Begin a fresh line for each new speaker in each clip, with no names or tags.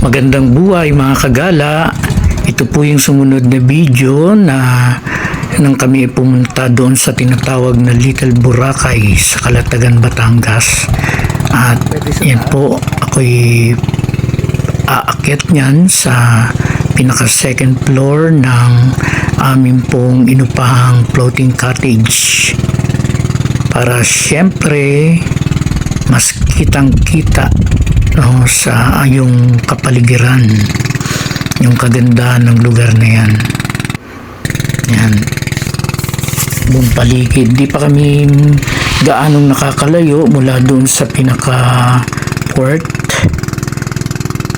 Magandang buhay mga kagala. Ito po yung sumunod na video na nang kami pumunta doon sa tinatawag na Little Boracay sa Calatagan, Batangas. At yan po, ako'y aakyat niyan sa pinaka second floor ng aming pong inupahang floating cottage para syempre mas kitang-kita sa yung kapaligiran, yung kagandahan ng lugar na yan. Yan. Buong paligid. Di pa kami gaanong nakakalayo mula doon sa pinaka-port.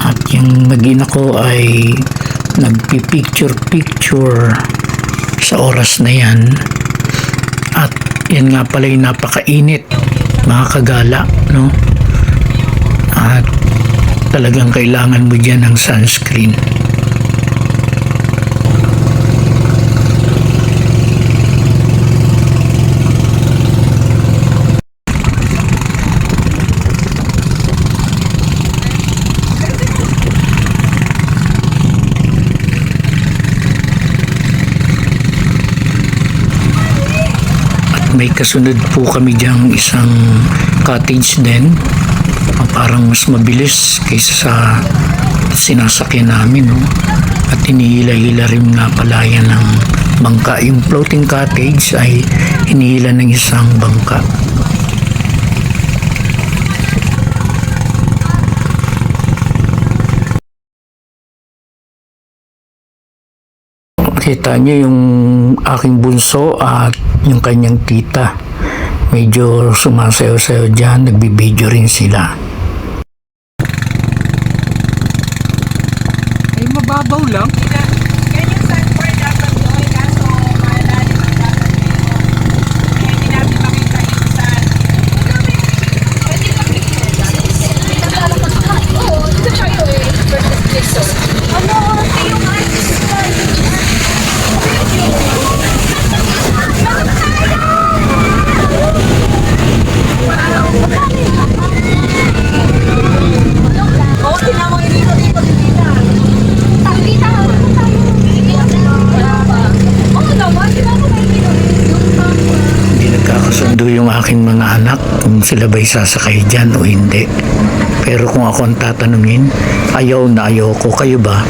At yung mag-ina ko ay nagpipicture-picture sa oras na yan. At yan nga pala yung napakainit, mga kagala, no? At talagang kailangan mo dyan ng sunscreen. At may kasunod po kami diyang isang cottage din. Parang mas mabilis kaysa sa sinasakyan namin, no? At hinihila-hila rin nga pala yan ng bangka. Yung floating cottage ay hinihila ng isang bangka. Kita niyo yung aking bunso at yung kanyang tita. Medyo sumasayaw-sayaw dyan, nagbibideo rin sila.
Ay, mababaw lang.
Yan yung sunboard dapat doon, kaso malalim ang dapat yun. Kaya hindi natin makita yung sun. Pwede makita. Oo, dito tayo eh. Ano, yung artist
Sundo yung aking mga anak kung sila ba'y sasakay dyan o hindi. Pero kung ako ang tatanungin, ayaw na ayaw ko. Kayo ba?